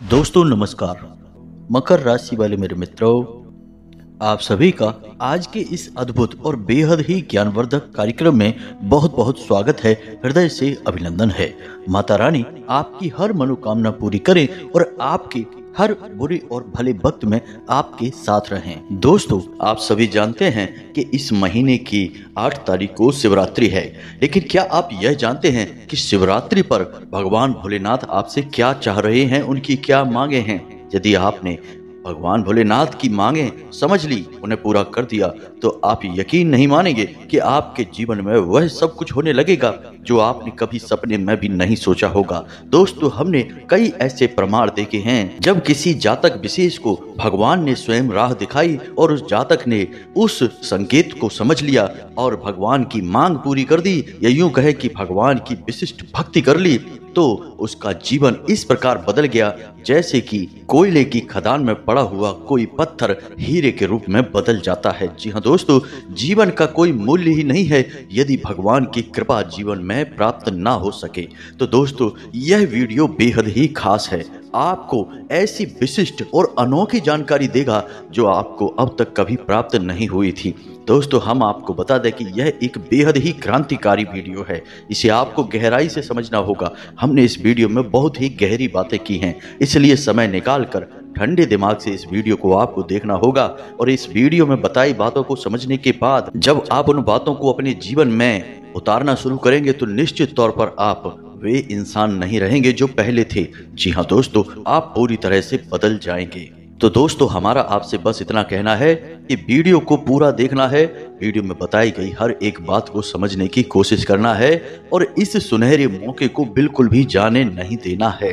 दोस्तों नमस्कार। मकर राशि वाले मेरे मित्रों, आप सभी का आज के इस अद्भुत और बेहद ही ज्ञानवर्धक कार्यक्रम में बहुत बहुत स्वागत है। हृदय से अभिनंदन है। माता रानी आपकी हर मनोकामना पूरी करे और आपके हर बुरे और भले वक्त में आपके साथ रहें। दोस्तों, आप सभी जानते हैं कि इस महीने की 8 तारीख को शिवरात्रि है, लेकिन क्या आप यह जानते हैं कि शिवरात्रि पर भगवान भोलेनाथ आपसे क्या चाह रहे हैं, उनकी क्या मांगे हैं? यदि आपने भगवान भोलेनाथ की मांगे समझ ली, उन्हें पूरा कर दिया, तो आप यकीन नहीं मानेंगे कि आपके जीवन में वह सब कुछ होने लगेगा जो आपने कभी सपने में भी नहीं सोचा होगा। दोस्तों, हमने कई ऐसे प्रमाण देखे हैं जब किसी जातक विशेष को भगवान ने स्वयं राह दिखाई और उस जातक ने उस संकेत को समझ लिया और भगवान की मांग पूरी कर दी, या यूं कहे कि भगवान की विशिष्ट भक्ति कर ली, तो उसका जीवन इस प्रकार बदल गया जैसे कि कोयले की खदान में पड़ा हुआ कोई पत्थर हीरे के रूप में बदल जाता है। जी हाँ दोस्तों, जीवन का कोई मूल्य ही नहीं है यदि भगवान की कृपा जीवन में प्राप्त ना हो सके। तो दोस्तों, यह वीडियो बेहद ही खास है। आपको ऐसी विशिष्ट और अनोखी जानकारी देगा जो आपको अब तक कभी प्राप्त नहीं हुई थी। दोस्तों, हम आपको बता दें कि यह एक बेहद ही क्रांतिकारी वीडियो है। इसे आपको गहराई से समझना होगा। हमने इस वीडियो में बहुत ही गहरी बातें की हैं, इसलिए समय निकालकर ठंडे दिमाग से इस वीडियो को आपको देखना होगा। और इस वीडियो में बताई बातों को समझने के बाद जब आप उन बातों को अपने जीवन में उतारना शुरू करेंगे तो निश्चित तौर पर आप वे इंसान नहीं रहेंगे जो पहले थे। जी हाँ दोस्तों, आप पूरी तरह से बदल जाएंगे। तो दोस्तों, हमारा आपसे बस इतना कहना है कि वीडियो को पूरा देखना है, वीडियो में बताई गई हर एक बात को समझने की कोशिश करना है और इस सुनहरे मौके को बिल्कुल भी जाने नहीं देना है।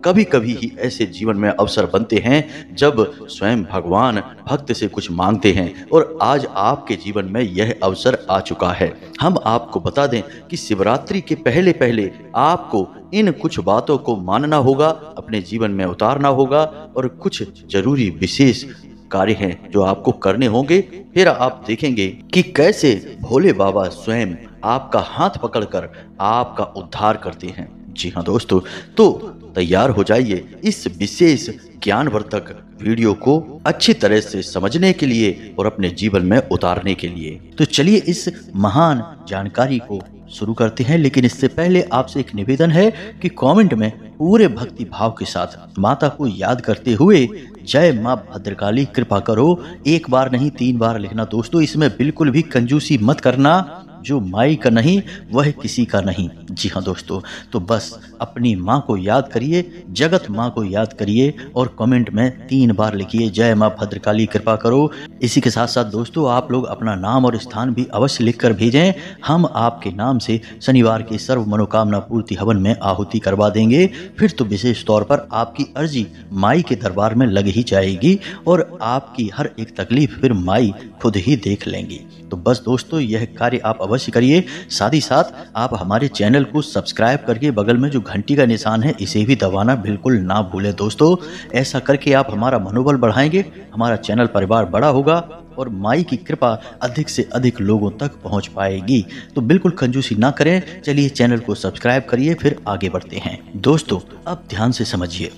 कभी कभी ही ऐसे जीवन में अवसर बनते हैं जब स्वयं भगवान भक्त से कुछ मांगते हैं, और आज आपके जीवन में यह अवसर आ चुका है। हम आपको बता दें कि शिवरात्रि के पहले पहले आपको इन कुछ बातों को मानना होगा, अपने जीवन में उतारना होगा, और कुछ जरूरी विशेष कार्य हैं जो आपको करने होंगे। फिर आप देखेंगे कि कैसे भोले बाबा स्वयं आपका हाथ पकड़कर आपका उद्धार करते हैं। जी हाँ दोस्तों, तो तैयार हो जाइए इस विशेष ज्ञानवर्धक वीडियो को अच्छी तरह से समझने के लिए और अपने जीवन में उतारने के लिए। तो चलिए इस महान जानकारी को शुरू करते हैं, लेकिन इससे पहले आपसे एक निवेदन है कि कमेंट में पूरे भक्ति भाव के साथ माता को याद करते हुए जय माँ भद्रकाली कृपा करो एक बार नहीं 3 बार लिखना। दोस्तों, इसमें बिल्कुल भी कंजूसी मत करना। जो माई का नहीं वह किसी का नहीं। जी हाँ दोस्तों, तो बस अपनी माँ को याद करिए, जगत माँ को याद करिए और कमेंट में 3 बार लिखिए जय माँ भद्रकाली कृपा करो। इसी के साथ साथ दोस्तों, आप लोग अपना नाम और स्थान भी अवश्य लिखकर भेजें। हम आपके नाम से शनिवार के सर्व मनोकामना पूर्ति हवन में आहुति करवा देंगे। फिर तो विशेष तौर पर आपकी अर्जी माई के दरबार में लग ही जाएगी और आपकी हर एक तकलीफ फिर माई खुद ही देख लेंगी। तो बस दोस्तों, यह कार्य आप अवश्य करिए। साथ ही साथ आप हमारे चैनल को सब्सक्राइब करके बगल में जो घंटी का निशान है इसे भी दबाना बिल्कुल ना भूलें। दोस्तों, ऐसा करके आप हमारा मनोबल बढ़ाएंगे, हमारा चैनल परिवार बड़ा होगा और माई की कृपा अधिक से अधिक लोगों तक पहुंच पाएगी। तो बिल्कुल कंजूसी ना करें। चलिए चैनल को सब्सक्राइब करिए, फिर आगे बढ़ते हैं। दोस्तों, अब ध्यान से समझिए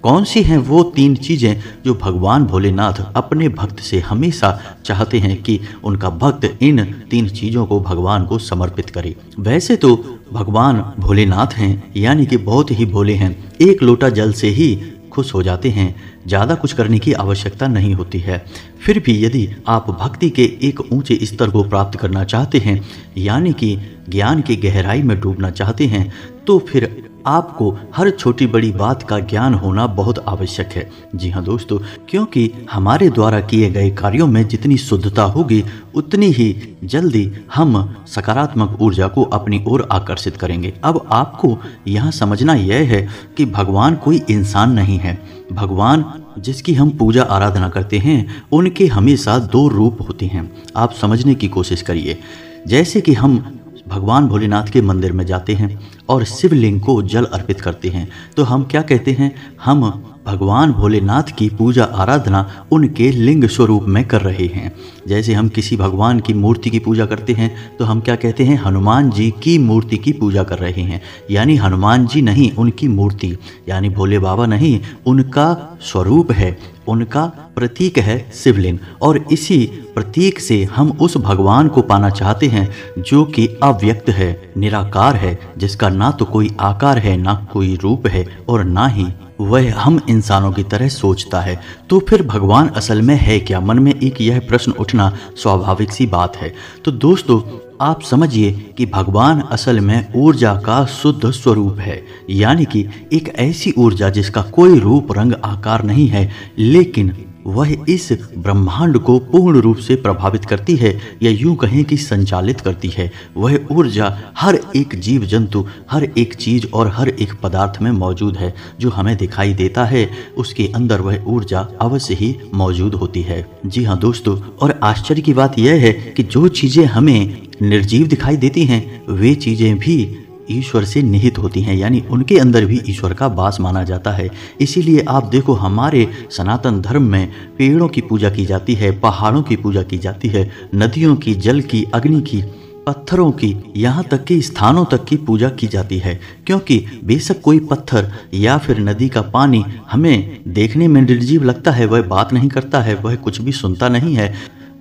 कौन सी हैं वो 3 चीजें जो भगवान भोलेनाथ अपने भक्त से हमेशा चाहते हैं कि उनका भक्त इन 3 चीजों को भगवान को समर्पित करे। वैसे तो भगवान भोलेनाथ हैं, यानी कि बहुत ही भोले हैं, 1 लोटा जल से ही खुश हो जाते हैं, ज़्यादा कुछ करने की आवश्यकता नहीं होती है। फिर भी यदि आप भक्ति के एक ऊंचे स्तर को प्राप्त करना चाहते हैं, यानी कि ज्ञान की गहराई में डूबना चाहते हैं, तो फिर आपको हर छोटी बड़ी बात का ज्ञान होना बहुत आवश्यक है। जी हाँ दोस्तों, क्योंकि हमारे द्वारा किए गए कार्यों में जितनी शुद्धता होगी उतनी ही जल्दी हम सकारात्मक ऊर्जा को अपनी ओर आकर्षित करेंगे। अब आपको यहाँ समझना यह है कि भगवान कोई इंसान नहीं है। भगवान जिसकी हम पूजा आराधना करते हैं उनके हमेशा 2 रूप होते हैं। आप समझने की कोशिश करिए। जैसे कि हम भगवान भोलेनाथ के मंदिर में जाते हैं और शिवलिंग को जल अर्पित करते हैं, तो हम क्या कहते हैं? हम भगवान भोलेनाथ की पूजा आराधना उनके लिंग स्वरूप में कर रहे हैं। जैसे हम किसी भगवान की मूर्ति की पूजा करते हैं तो हम क्या कहते हैं, हनुमान जी की मूर्ति की पूजा कर रहे हैं। यानी हनुमान जी नहीं, उनकी मूर्ति, यानी भोले बाबा नहीं, उनका स्वरूप है, उनका प्रतीक है शिवलिंग। और इसी प्रतीक से हम उस भगवान को पाना चाहते हैं जो कि अव्यक्त है, निराकार है, जिसका ना तो कोई आकार है, ना कोई रूप है, और ना ही वह हम इंसानों की तरह सोचता है। तो फिर भगवान असल में है क्या? मन में एक यह प्रश्न उठना स्वाभाविक सी बात है। तो दोस्तों, आप समझिए कि भगवान असल में ऊर्जा का शुद्ध स्वरूप है, यानी कि एक ऐसी ऊर्जा जिसका कोई रूप रंग आकार नहीं है, लेकिन वह इस ब्रह्मांड को पूर्ण रूप से प्रभावित करती है, या यूं कहें कि संचालित करती है। वह ऊर्जा हर एक जीव जंतु, हर एक चीज और हर एक पदार्थ में मौजूद है। जो हमें दिखाई देता है उसके अंदर वह ऊर्जा अवश्य ही मौजूद होती है। जी हाँ दोस्तों, और आश्चर्य की बात यह है कि जो चीजें हमें निर्जीव दिखाई देती हैं वे चीजें भी ईश्वर से निहित होती हैं, यानी उनके अंदर भी ईश्वर का वास माना जाता है। इसीलिए आप देखो, हमारे सनातन धर्म में पेड़ों की पूजा की जाती है, पहाड़ों की पूजा की जाती है, नदियों की, जल की, अग्नि की, पत्थरों की, यहाँ तक कि स्थानों तक की पूजा की जाती है। क्योंकि बेशक कोई पत्थर या फिर नदी का पानी हमें देखने में निर्जीव लगता है, वह बात नहीं करता है, वह कुछ भी सुनता नहीं है,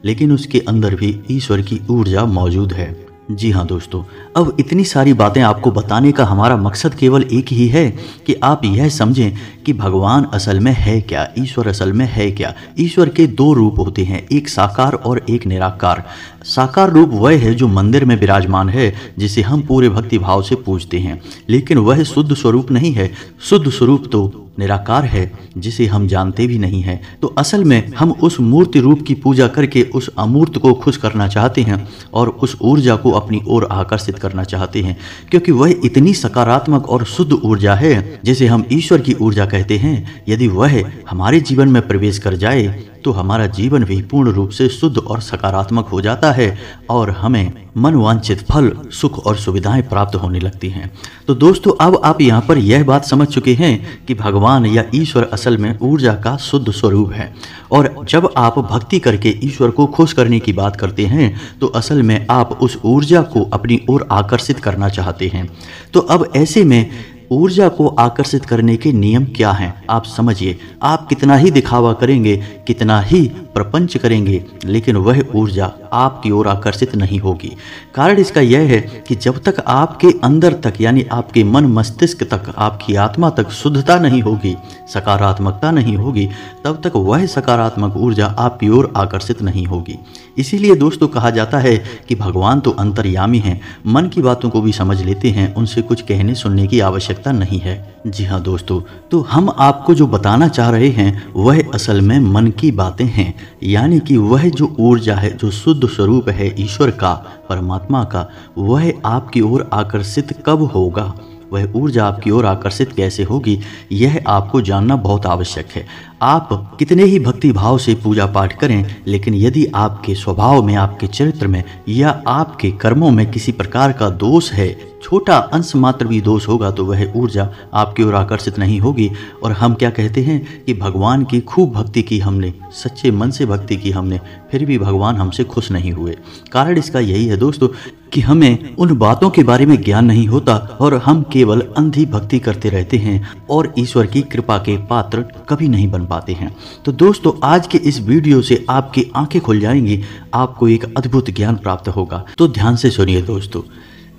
लेकिन उसके अंदर भी ईश्वर की ऊर्जा मौजूद है। जी हाँ दोस्तों, अब इतनी सारी बातें आपको बताने का हमारा मकसद केवल एक ही है कि आप यह समझें कि भगवान असल में है क्या, ईश्वर असल में है क्या। ईश्वर के दो रूप होते हैं, एक साकार और एक निराकार। साकार रूप वह है जो मंदिर में विराजमान है, जिसे हम पूरे भक्ति भाव से पूजते हैं, लेकिन वह शुद्ध स्वरूप नहीं है। शुद्ध स्वरूप तो निराकार है, जिसे हम जानते भी नहीं हैं। तो असल में हम उस मूर्ति रूप की पूजा करके उस अमूर्त को खुश करना चाहते हैं और उस ऊर्जा को अपनी ओर आकर्षित करना चाहते हैं, क्योंकि वह इतनी सकारात्मक और शुद्ध ऊर्जा है जिसे हम ईश्वर की ऊर्जा कहते हैं। यदि वह हमारे जीवन में प्रवेश कर जाए तो हमारा जीवन भी पूर्ण रूप से शुद्ध और सकारात्मक हो जाता है और हमें मनवांछित फल, सुख और सुविधाएं प्राप्त होने लगती हैं। तो दोस्तों, अब आप यहाँ पर यह बात समझ चुके हैं कि भगवान या ईश्वर असल में ऊर्जा का शुद्ध स्वरूप है। और जब आप भक्ति करके ईश्वर को खुश करने की बात करते हैं तो असल में आप उस ऊर्जा को अपनी ओर आकर्षित करना चाहते हैं। तो अब ऐसे में ऊर्जा को आकर्षित करने के नियम क्या हैं, आप समझिए। आप कितना ही दिखावा करेंगे, कितना ही प्रपंच करेंगे, लेकिन वह ऊर्जा आपकी ओर आकर्षित नहीं होगी। कारण इसका यह है कि जब तक आपके अंदर तक, यानी आपके मन मस्तिष्क तक, आपकी आत्मा तक शुद्धता नहीं होगी, सकारात्मकता नहीं होगी, तब तक वह सकारात्मक ऊर्जा आपकी ओर आकर्षित नहीं होगी। इसीलिए दोस्तों कहा जाता है कि भगवान तो अंतर्यामी हैं, मन की बातों को भी समझ लेते हैं, उनसे कुछ कहने सुनने की आवश्यकता नहीं है। जी हाँ दोस्तों, तो हम आपको जो बताना चाह रहे हैं वह असल में मन की बातें हैं, यानी कि वह जो ऊर्जा है, जो शुद्ध स्वरूप है ईश्वर का, परमात्मा का, वह आपकी ओर आकर्षित कब होगा, वह ऊर्जा आपकी ओर आकर्षित कैसे होगी, यह आपको जानना बहुत आवश्यक है। आप कितने ही भक्ति भाव से पूजा पाठ करें, लेकिन यदि आपके स्वभाव में, आपके चरित्र में या आपके कर्मों में किसी प्रकार का दोष है, छोटा अंश मात्र भी दोष होगा, तो वह ऊर्जा आपकी ओर आकर्षित नहीं होगी। और हम क्या कहते हैं कि भगवान की खूब भक्ति की हमने, सच्चे मन से भक्ति की हमने, फिर भी भगवान हमसे खुश नहीं हुए। कारण इसका यही है दोस्तों कि हमें उन बातों के बारे में ज्ञान नहीं होता और हम केवल अंधी भक्ति करते रहते हैं और ईश्वर की कृपा के पात्र कभी नहीं बन पाते हैं। तो दोस्तों, आज के इस वीडियो से आपकी आंखें खुल जाएंगी, आपको एक अद्भुत ज्ञान प्राप्त होगा। तो ध्यान से सुनिए दोस्तों,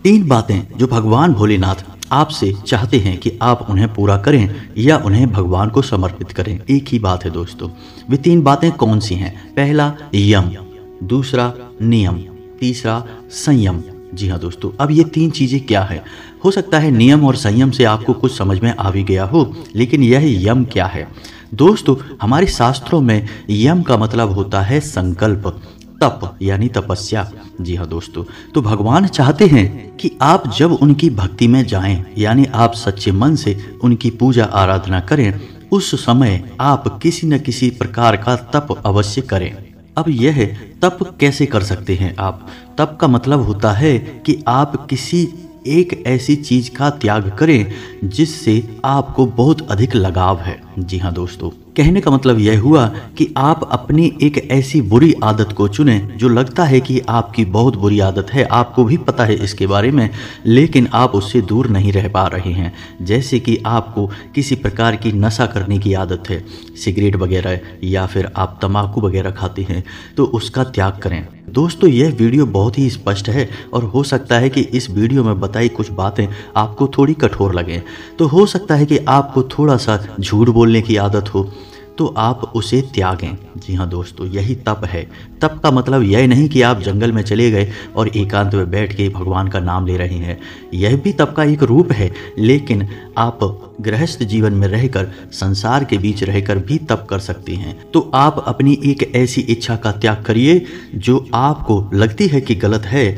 3 बातें जो भगवान भोलेनाथ आपसे चाहते हैं कि आप उन्हें पूरा करें या उन्हें भगवान को समर्पित करें। एक ही बात है दोस्तों। वे 3 बातें कौन सी हैं? पहला यम, दूसरा नियम, तीसरा संयम। जी हाँ दोस्तों, अब ये 3 चीजें क्या है? हो सकता है नियम और संयम से आपको कुछ समझ में आ भी गया हो, लेकिन यह यम क्या है? दोस्तों, हमारे शास्त्रों में यम का मतलब होता है संकल्प, तप यानी तपस्या। जी हाँ दोस्तों, तो भगवान चाहते हैं कि आप जब उनकी भक्ति में जाएं, यानी आप सच्चे मन से उनकी पूजा आराधना करें, उस समय आप किसी न किसी प्रकार का तप अवश्य करें। अब यह तप कैसे कर सकते हैं आप? तप का मतलब होता है कि आप किसी एक ऐसी चीज का त्याग करें जिससे आपको बहुत अधिक लगाव है। जी हाँ दोस्तों, कहने का मतलब यह हुआ कि आप अपनी एक ऐसी बुरी आदत को चुनें जो लगता है कि आपकी बहुत बुरी आदत है, आपको भी पता है इसके बारे में, लेकिन आप उससे दूर नहीं रह पा रहे हैं। जैसे कि आपको किसी प्रकार की नशा करने की आदत है, सिगरेट वगैरह, या फिर आप तंबाकू वगैरह खाते हैं, तो उसका त्याग करें। दोस्तों, यह वीडियो बहुत ही स्पष्ट है और हो सकता है कि इस वीडियो में बताई कुछ बातें आपको थोड़ी कठोर लगें। तो हो सकता है कि आपको थोड़ा सा झूठ बोलने की आदत हो, तो आप उसे त्यागें। जी हाँ दोस्तों, यही तप है। तप का मतलब यह नहीं कि आप जंगल में चले गए और एकांत में बैठ के भगवान का नाम ले रहे हैं। यह भी तप का एक रूप है, लेकिन आप गृहस्थ जीवन में रहकर, संसार के बीच रहकर भी तप कर सकते हैं। तो आप अपनी एक ऐसी इच्छा का त्याग करिए जो आपको लगती है कि गलत है,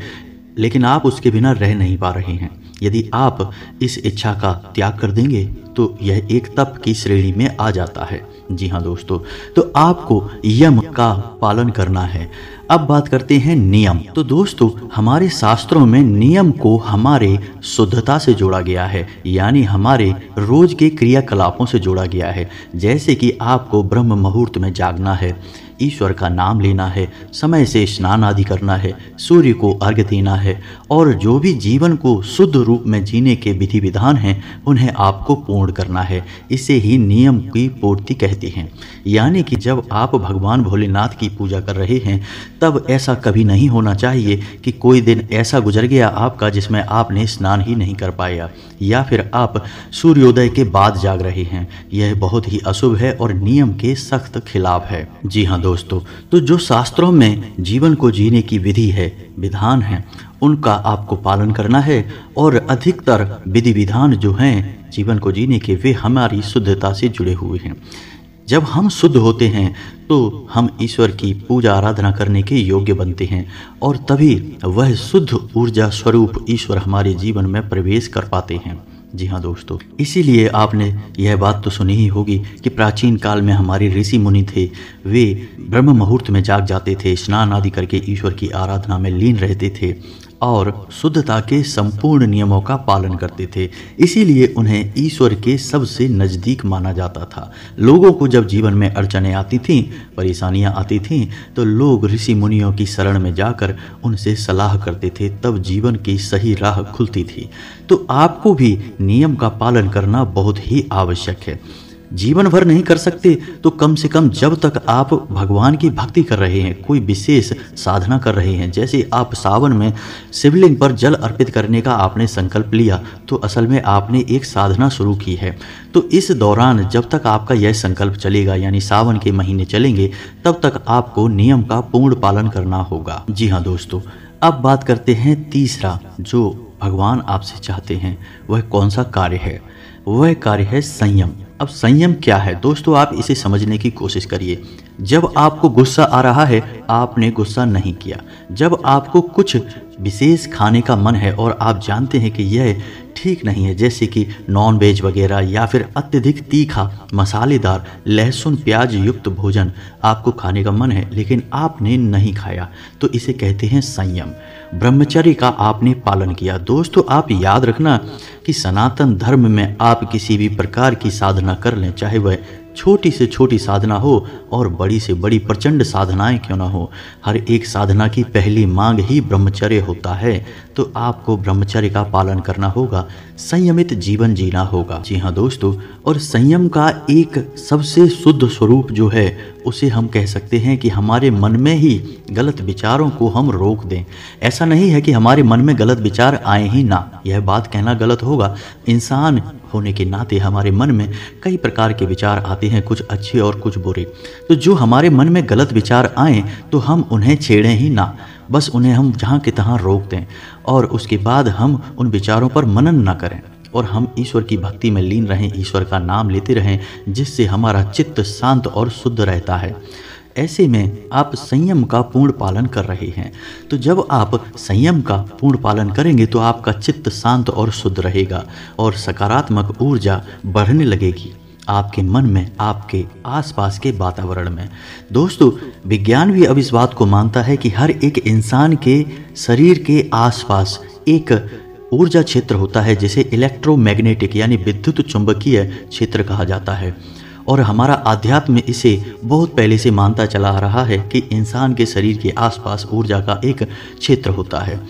लेकिन आप उसके बिना रह नहीं पा रहे हैं। यदि आप इस इच्छा का त्याग कर देंगे तो यह एक तप की श्रेणी में आ जाता है। जी हाँ दोस्तों, तो आपको यम का पालन करना है। अब बात करते हैं नियम। तो दोस्तों, हमारे शास्त्रों में नियम को हमारे शुद्धता से जोड़ा गया है, यानी हमारे रोज के क्रियाकलापों से जोड़ा गया है। जैसे कि आपको ब्रह्म मुहूर्त में जागना है, ईश्वर का नाम लेना है, समय से स्नान आदि करना है, सूर्य को अर्घ्य देना है, और जो भी जीवन को शुद्ध रूप में जीने के विधि विधान हैं उन्हें आपको पूर्ण करना है। इसे ही नियम की पूर्ति कहते हैं। यानी कि जब आप भगवान भोलेनाथ की पूजा कर रहे हैं, तब ऐसा कभी नहीं होना चाहिए कि कोई दिन ऐसा गुजर गया आपका जिसमें आपने स्नान ही नहीं कर पाया, या फिर आप सूर्योदय के बाद जाग रहे हैं। यह बहुत ही अशुभ है और नियम के सख्त खिलाफ है। जी हाँ दोस्तों, तो जो शास्त्रों में जीवन को जीने की विधि है, विधान है, उनका आपको पालन करना है। और अधिकतर विधि विधान जो हैं जीवन को जीने के, वे हमारी शुद्धता से जुड़े हुए हैं। जब हम शुद्ध होते हैं तो हम ईश्वर की पूजा आराधना करने के योग्य बनते हैं, और तभी वह शुद्ध ऊर्जा स्वरूप ईश्वर हमारे जीवन में प्रवेश कर पाते हैं। जी हाँ दोस्तों, इसीलिए आपने यह बात तो सुनी ही होगी कि प्राचीन काल में हमारे ऋषि मुनि थे, वे ब्रह्म मुहूर्त में जाग जाते थे, स्नान आदि करके ईश्वर की आराधना में लीन रहते थे और शुद्धता के संपूर्ण नियमों का पालन करते थे। इसीलिए उन्हें ईश्वर के सबसे नज़दीक माना जाता था। लोगों को जब जीवन में अड़चनें आती थीं, परेशानियां आती थीं, तो लोग ऋषि मुनियों की शरण में जाकर उनसे सलाह करते थे, तब जीवन की सही राह खुलती थी। तो आपको भी नियम का पालन करना बहुत ही आवश्यक है। जीवन भर नहीं कर सकते तो कम से कम जब तक आप भगवान की भक्ति कर रहे हैं, कोई विशेष साधना कर रहे हैं, जैसे आप सावन में शिवलिंग पर जल अर्पित करने का आपने संकल्प लिया, तो असल में आपने एक साधना शुरू की है। तो इस दौरान जब तक आपका यह संकल्प चलेगा, यानी सावन के महीने चलेंगे, तब तक आपको नियम का पूर्ण पालन करना होगा। जी हाँ दोस्तों, अब बात करते हैं तीसरा जो भगवान आपसे चाहते हैं, वह कौन सा कार्य है? वह कार्य है संयम। अब संयम क्या है दोस्तों, आप इसे समझने की कोशिश करिए। जब आपको गुस्सा आ रहा है, आपने गुस्सा नहीं किया। जब आपको कुछ विशेष खाने का मन है और आप जानते हैं कि यह ठीक नहीं है, जैसे कि नॉन वेज वगैरह या फिर अत्यधिक तीखा, मसालेदार, लहसुन प्याज युक्त भोजन आपको खाने का मन है लेकिन आपने नहीं खाया, तो इसे कहते हैं संयम। ब्रह्मचर्य का आपने पालन किया। दोस्तों, आप याद रखना कि सनातन धर्म में आप किसी भी प्रकार की साधना कर लें, चाहे वह छोटी से छोटी साधना हो और बड़ी से बड़ी प्रचंड साधनाएं क्यों ना हो, हर एक साधना की पहली मांग ही ब्रह्मचर्य होता है। तो आपको ब्रह्मचर्य का पालन करना होगा, संयमित जीवन जीना होगा। जी हाँ दोस्तों, और संयम का एक सबसे शुद्ध स्वरूप जो है, उसे हम कह सकते हैं कि हमारे मन में ही गलत विचारों को हम रोक दें। ऐसा नहीं है कि हमारे मन में गलत विचार आए ही ना, यह बात कहना गलत होगा। इंसान होने के नाते हमारे मन में कई प्रकार के विचार आते हैं, कुछ अच्छे और कुछ बुरे। तो जो हमारे मन में गलत विचार आए तो हम उन्हें छेड़ें ही ना, बस उन्हें हम जहाँ के तहाँ रोक दें और उसके बाद हम उन विचारों पर मनन ना करें और हम ईश्वर की भक्ति में लीन रहें, ईश्वर का नाम लेते रहें, जिससे हमारा चित्त शांत और शुद्ध रहता है। ऐसे में आप संयम का पूर्ण पालन कर रहे हैं। तो जब आप संयम का पूर्ण पालन करेंगे तो आपका चित्त शांत और शुद्ध रहेगा और सकारात्मक ऊर्जा बढ़ने लगेगी आपके मन में, आपके आसपास के वातावरण में। दोस्तों, विज्ञान भी अब इस बात को मानता है कि हर एक इंसान के शरीर के आसपास एक ऊर्जा क्षेत्र होता है जिसे इलेक्ट्रोमैग्नेटिक यानी विद्युत चुंबकीय क्षेत्र कहा जाता है। और हमारा आध्यात्म में इसे बहुत पहले से मानता चला आ रहा है कि इंसान के शरीर के आसपास ऊर्जा का एक क्षेत्र होता है।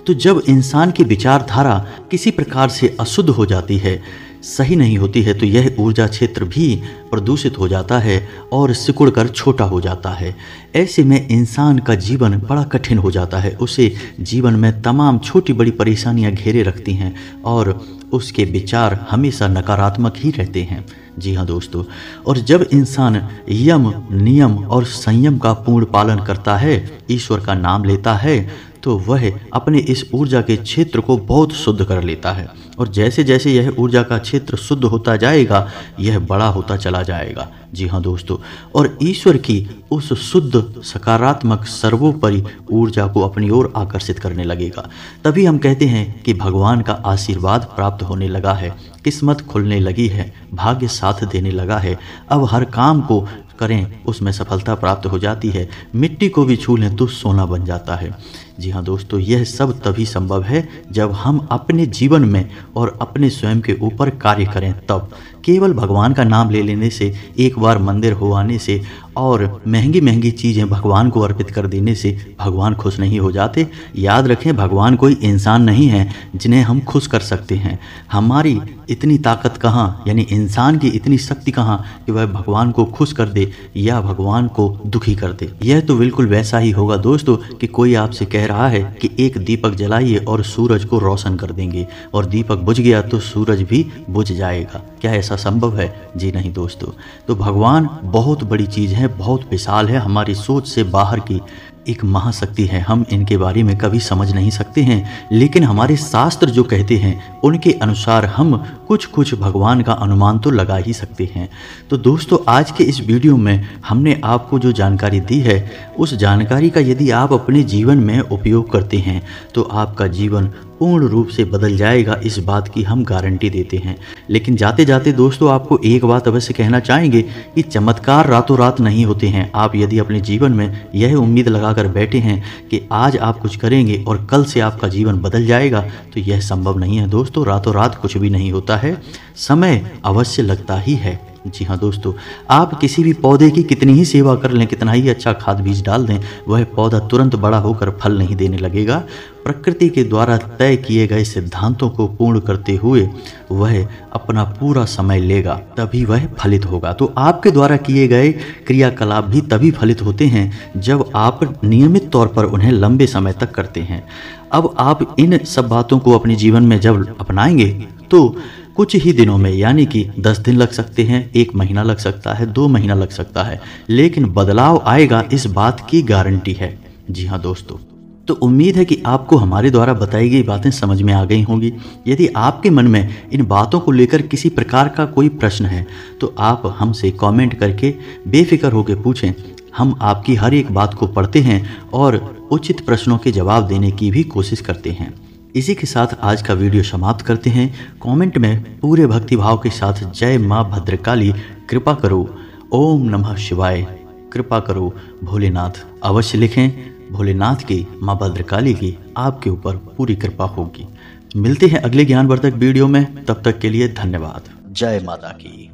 तो जब इंसान की विचारधारा किसी प्रकार से अशुद्ध हो जाती है, सही नहीं होती है, तो यह ऊर्जा क्षेत्र भी प्रदूषित हो जाता है और सिकुड़कर छोटा हो जाता है। ऐसे में इंसान का जीवन बड़ा कठिन हो जाता है। उसे जीवन में तमाम छोटी बड़ी परेशानियां घेरे रखती हैं और उसके विचार हमेशा नकारात्मक ही रहते हैं। जी हाँ दोस्तों, और जब इंसान यम, नियम और संयम का पूर्ण पालन करता है, ईश्वर का नाम लेता है, तो वह अपने इस ऊर्जा के क्षेत्र को बहुत शुद्ध कर लेता है। और जैसे जैसे यह ऊर्जा का क्षेत्र शुद्ध होता जाएगा, यह बड़ा होता चला जाएगा। जी हाँ दोस्तों, और ईश्वर की उस शुद्ध सकारात्मक सर्वोपरि ऊर्जा को अपनी ओर आकर्षित करने लगेगा। तभी हम कहते हैं कि भगवान का आशीर्वाद प्राप्त होने लगा है, किस्मत खुलने लगी है, भाग्य साथ देने लगा है। अब हर काम को करें उसमें सफलता प्राप्त हो जाती है। मिट्टी को भी छू लें तो सोना बन जाता है। जी हाँ दोस्तों, यह सब तभी संभव है जब हम अपने जीवन में और अपने स्वयं के ऊपर कार्य करें। तब केवल भगवान का नाम ले लेने से, एक बार मंदिर हो आने से और महंगी महंगी चीज़ें भगवान को अर्पित कर देने से भगवान खुश नहीं हो जाते। याद रखें, भगवान कोई इंसान नहीं है जिन्हें हम खुश कर सकते हैं। हमारी इतनी ताकत कहाँ, यानी इंसान की इतनी शक्ति कहाँ कि वह भगवान को खुश कर दे या भगवान को दुखी कर दे। यह तो बिल्कुल वैसा ही होगा दोस्तों कि कोई आपसे कह रहा है कि एक दीपक जलाइए और सूरज को रोशन कर देंगे, और दीपक बुझ गया तो सूरज भी बुझ जाएगा। क्या ऐसा संभव है? जी नहीं दोस्तों। तो भगवान बहुत बड़ी चीज़ है, बहुत विशाल है, हमारी सोच से बाहर की एक महाशक्ति है। हम इनके बारे में कभी समझ नहीं सकते हैं, लेकिन हमारे शास्त्र जो कहते हैं उनके अनुसार हम कुछ भगवान का अनुमान तो लगा ही सकते हैं। तो दोस्तों, आज के इस वीडियो में हमने आपको जो जानकारी दी है, उस जानकारी का यदि आप अपने जीवन में उपयोग करते हैं तो आपका जीवन पूर्ण रूप से बदल जाएगा, इस बात की हम गारंटी देते हैं। लेकिन जाते जाते दोस्तों, आपको एक बात अवश्य कहना चाहेंगे कि चमत्कार रातों रात नहीं होते हैं। आप यदि अपने जीवन में यह उम्मीद लगाकर बैठे हैं कि आज आप कुछ करेंगे और कल से आपका जीवन बदल जाएगा, तो यह संभव नहीं है दोस्तों। रातों रात कुछ भी नहीं होता है, समय अवश्य लगता ही है। जी हाँ दोस्तों, आप किसी भी पौधे की कितनी ही सेवा कर लें, कितना ही अच्छा खाद बीज डाल दें, वह पौधा तुरंत बड़ा होकर फल नहीं देने लगेगा। प्रकृति के द्वारा तय किए गए सिद्धांतों को पूर्ण करते हुए वह अपना पूरा समय लेगा, तभी वह फलित होगा। तो आपके द्वारा किए गए क्रियाकलाप भी तभी फलित होते हैं जब आप नियमित तौर पर उन्हें लंबे समय तक करते हैं। अब आप इन सब बातों को अपने जीवन में जब अपनाएंगे तो कुछ ही दिनों में, यानी कि 10 दिन लग सकते हैं, 1 महीना लग सकता है, 2 महीना लग सकता है, लेकिन बदलाव आएगा, इस बात की गारंटी है। जी हाँ दोस्तों, तो उम्मीद है कि आपको हमारे द्वारा बताई गई बातें समझ में आ गई होंगी। यदि आपके मन में इन बातों को लेकर किसी प्रकार का कोई प्रश्न है तो आप हमसे कमेंट करके बेफिक्र होकर पूछें। हम आपकी हर एक बात को पढ़ते हैं और उचित प्रश्नों के जवाब देने की भी कोशिश करते हैं। इसी के साथ आज का वीडियो समाप्त करते हैं। कमेंट में पूरे भक्तिभाव के साथ जय माँ भद्रकाली, कृपा करो, ओम नमः शिवाय, कृपा करो भोलेनाथ अवश्य लिखें। भोलेनाथ की, माँ भद्रकाली की आपके ऊपर पूरी कृपा होगी। मिलते हैं अगले ज्ञानवर्धक वीडियो में, तब तक के लिए धन्यवाद। जय माता की।